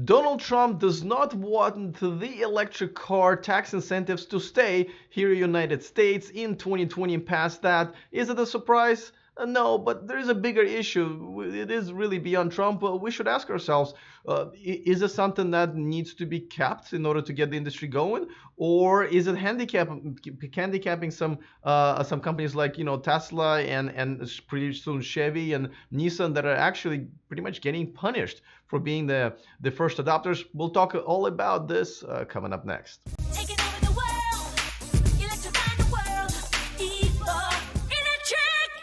Donald Trump does not want the electric car tax incentives to stay here in the United States in 2020 and past that. Is it a surprise? No, but there is a bigger issue. It is really beyond Trump. We should ask ourselves, is it something that needs to be kept in order to get the industry going? Or is it handicapping some companies like Tesla and pretty soon Chevy and Nissan that are actually pretty much getting punished for being the first adopters? We'll talk all about this coming up next. Taking over the world, electrifying the world, E4 Electric.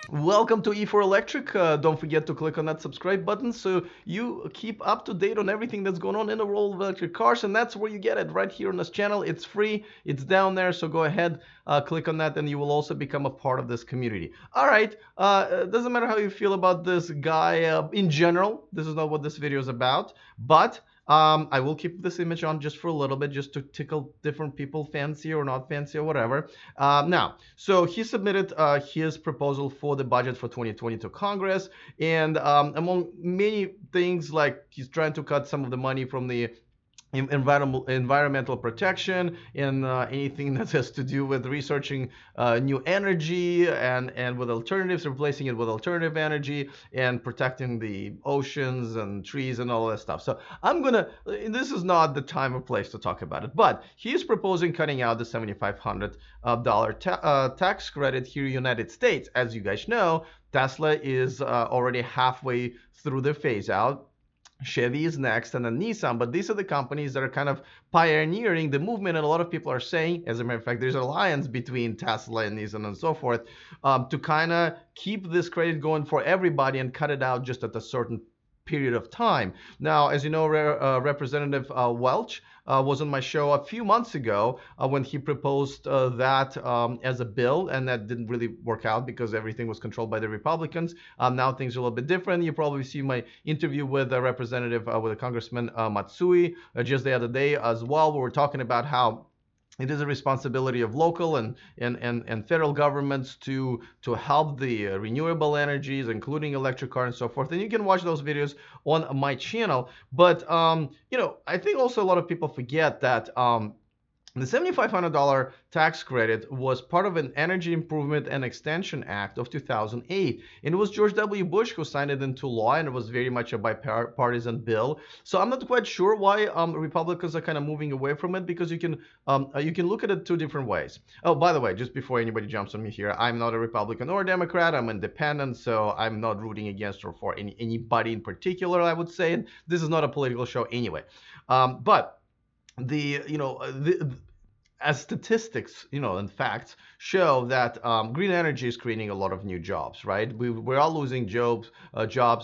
Welcome to E4 Electric. Don't forget to click on that subscribe button so you keep up to date on everything that's going on in the world of electric cars, and that's where you get it, right here on this channel. It's free, it's down there, so go ahead, click on that, and you will also become a part of this community. All right, it doesn't matter how you feel about this guy in general. This is not what this video is about, but I will keep this image on just for a little bit, just to tickle different people, fancy or not fancy or whatever. Now, so he submitted his proposal for the budget for 2020 to Congress, and among many things, like he's trying to cut some of the money from the environmental protection and anything that has to do with researching new energy and with alternatives, replacing it with alternative energy and protecting the oceans and trees and all that stuff. So this is not the time or place to talk about it, but he's proposing cutting out the $7,500 tax credit here in the United States. As you guys know, Tesla is already halfway through their phase out. Chevy is next, and then Nissan, but these are the companies that are kind of pioneering the movement, and a lot of people are saying, as a matter of fact, there's an alliance between Tesla and Nissan and so forth, to kind of keep this credit going for everybody and cut it out just at a certain period of time. Now, as you know, Representative Welch was on my show a few months ago when he proposed that as a bill, and that didn't really work out because everything was controlled by the Republicans. Now things are a little bit different. You probably see my interview with a representative, with a Congressman Matsui, just the other day as well, where we're talking about how it is a responsibility of local and federal governments to help the renewable energies, including electric car and so forth. And you can watch those videos on my channel. But I think also a lot of people forget that the $7,500 tax credit was part of an Energy Improvement and Extension Act of 2008. And it was George W. Bush who signed it into law, and it was very much a bipartisan bill. So I'm not quite sure why Republicans are kind of moving away from it, because you can look at it two different ways. Oh, by the way, just before anybody jumps on me here, I'm not a Republican or a Democrat. I'm independent, so I'm not rooting against or for anybody in particular, I would say. And this is not a political show anyway. But as statistics, and facts show that green energy is creating a lot of new jobs, right? We're all losing jobs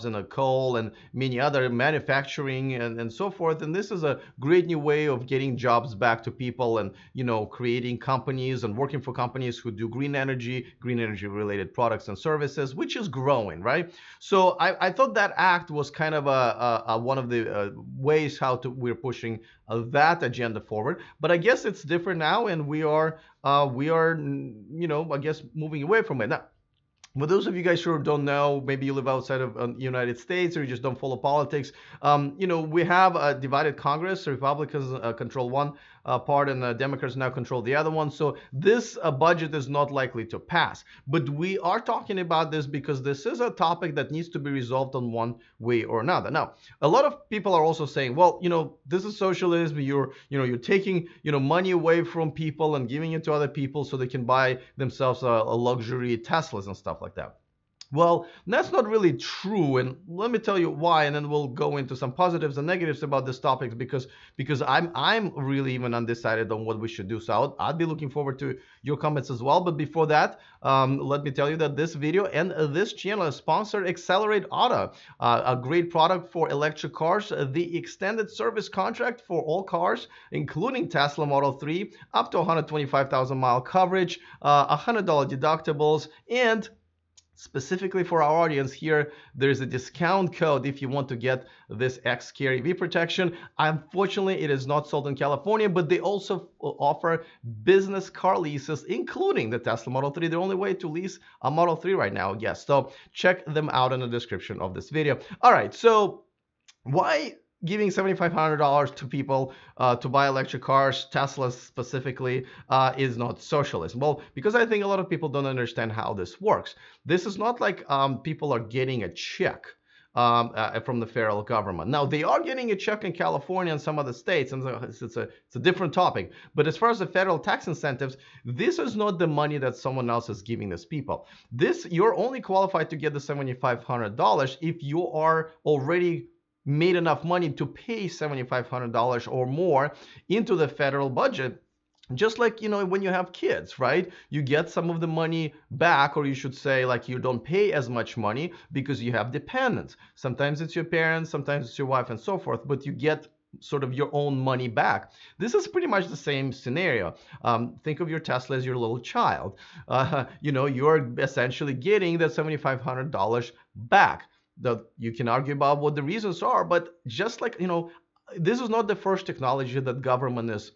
in the coal and many other manufacturing and so forth. And this is a great new way of getting jobs back to people and, creating companies and working for companies who do green energy related products and services, which is growing, right? So I thought that act was kind of one of the ways we're pushing that agenda forward. But I guess it's different now, and we are I guess moving away from it now. For those of you guys who don't know, maybe you live outside of the United States or you just don't follow politics, we have a divided Congress. Republicans control one part and Democrats now control the other one. So this budget is not likely to pass. But we are talking about this because this is a topic that needs to be resolved on one way or another. Now, a lot of people are also saying, well, this is socialism. You're taking, money away from people and giving it to other people so they can buy themselves a luxury Teslas and stuff like that. Well, that's not really true, and let me tell you why, and then we'll go into some positives and negatives about this topic, because I'm really even undecided on what we should do. So I'd be looking forward to your comments as well. But before that, let me tell you that this video and this channel is sponsored Accelerate Auto, a great product for electric cars, the extended service contract for all cars, including Tesla Model 3, up to 125,000 mile coverage, $100 deductibles, and specifically for our audience here, there's a discount code if you want to get this X-Care EV protection. Unfortunately, it is not sold in California, but they also offer business car leases, including the Tesla Model 3. The only way to lease a Model 3 right now, yes. So check them out in the description of this video. All right, so why giving $7,500 to people to buy electric cars, Tesla specifically, is not socialism. Well, because I think a lot of people don't understand how this works. This is not like people are getting a check from the federal government. Now, they are getting a check in California and some other states, and it's a different topic. But as far as the federal tax incentives, this is not the money that someone else is giving these people. This, you're only qualified to get the $7,500 if you are already made enough money to pay $7,500 or more into the federal budget. Just like, when you have kids, right, you get some of the money back, or you should say, like, you don't pay as much money because you have dependents. Sometimes it's your parents, sometimes it's your wife, and so forth, but you get sort of your own money back. This is pretty much the same scenario. Think of your Tesla as your little child. You're essentially getting that $7,500 back. You can argue about what the reasons are, but just like, this is not the first technology that government is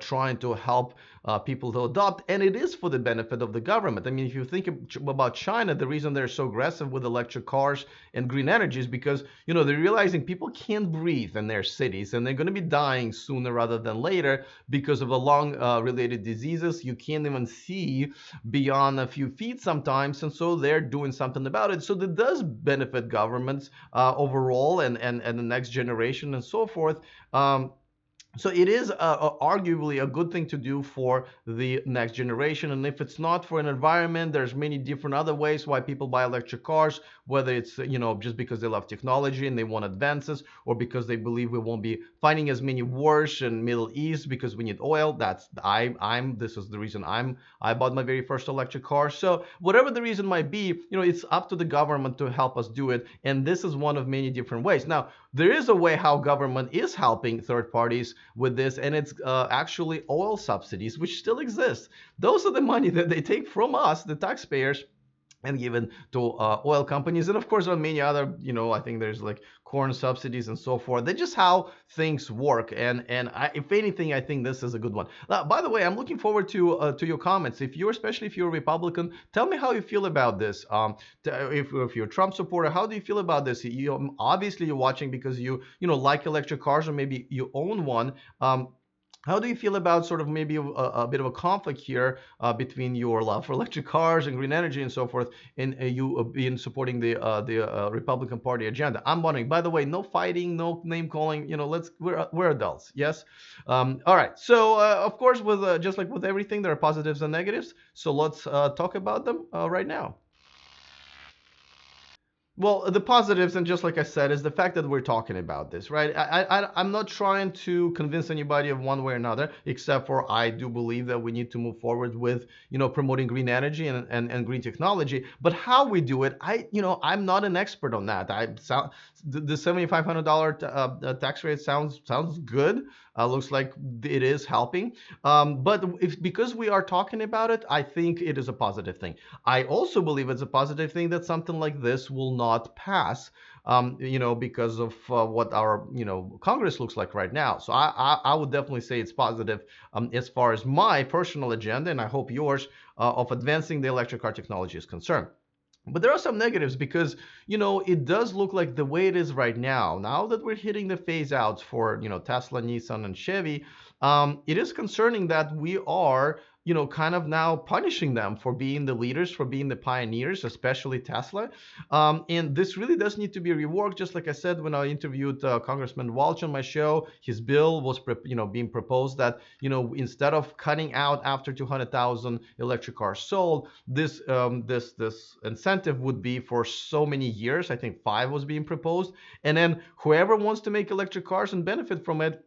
trying to help people to adopt, and it is for the benefit of the government. I mean, if you think about China, the reason they're so aggressive with electric cars and green energy is because they're realizing people can't breathe in their cities, and they're going to be dying sooner rather than later because of the lung related diseases. You can't even see beyond a few feet sometimes, and so they're doing something about it. So that does benefit governments overall, and the next generation and so forth. So it is arguably a good thing to do for the next generation. And if it's not for an environment, there's many different other ways why people buy electric cars, whether it's, just because they love technology and they want advances, or because they believe we won't be finding as many wars in Middle East because we need oil. This is the reason I bought my very first electric car. So whatever the reason might be, it's up to the government to help us do it. And this is one of many different ways. Now, there is a way how government is helping third parties with this, and it's actually oil subsidies, which still exist. Those are the money that they take from us, the taxpayers, and given to oil companies. And of course, on many other, I think there's like corn subsidies and so forth. That's just how things work. And if anything, I think this is a good one. By the way, I'm looking forward to your comments. Especially if you're a Republican, tell me how you feel about this. If you're a Trump supporter, how do you feel about this? Obviously you're watching because you like electric cars, or maybe you own one. How do you feel about sort of maybe a bit of a conflict here between your love for electric cars and green energy and so forth, and you being supporting the Republican Party agenda? I'm wondering. By the way, no fighting, no name calling. We're adults, yes. All right. So of course, with just like with everything, there are positives and negatives. So let's talk about them right now. Well, the positives, and just like I said, is the fact that we're talking about this, right? I'm not trying to convince anybody of one way or another, except for I do believe that we need to move forward with, promoting green energy and green technology. But how we do it, I'm not an expert on that. The $7,500 tax rate sounds good. Looks like it is helping. But because we are talking about it, I think it is a positive thing. I also believe it's a positive thing that something like this will not pass, because of what our, Congress looks like right now. So I would definitely say it's positive as far as my personal agenda, and I hope yours, of advancing the electric car technology is concerned. But there are some negatives because, it does look like the way it is right now that we're hitting the phase outs for, Tesla, Nissan, and Chevy, it is concerning that we are, kind of now punishing them for being the leaders, for being the pioneers, especially Tesla. And this really does need to be reworked. Just like I said, when I interviewed Congressman Walsh on my show, his bill was, being proposed that, instead of cutting out after 200,000 electric cars sold, this incentive would be for so many years. I think 5 was being proposed. And then whoever wants to make electric cars and benefit from it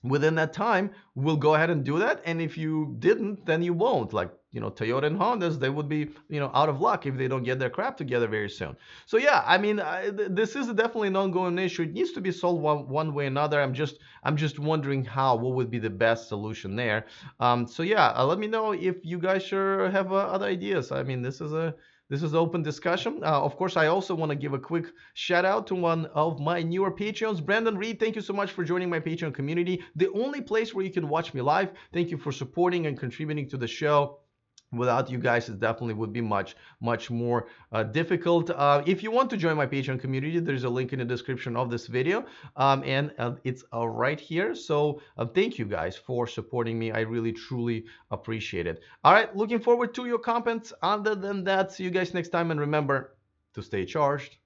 within that time will go ahead and do that. And if you didn't, then you won't. Like, Toyota and Hondas, they would be, out of luck if they don't get their crap together very soon. So yeah, I mean, this is definitely an ongoing issue. It needs to be solved one way or another. I'm just wondering what would be the best solution there. So yeah, let me know if you guys sure have other ideas. I mean, this is open discussion. Of course, I also want to give a quick shout out to one of my newer Patreons, Brandon Reed. Thank you so much for joining my Patreon community, the only place where you can watch me live. Thank you for supporting and contributing to the show. Without you guys, it definitely would be much more difficult. If you want to join my Patreon community, there's a link in the description of this video, and it's right here. So thank you guys for supporting me. I really truly appreciate it. All right, looking forward to your comments. Other than that, see you guys next time, and remember to stay charged.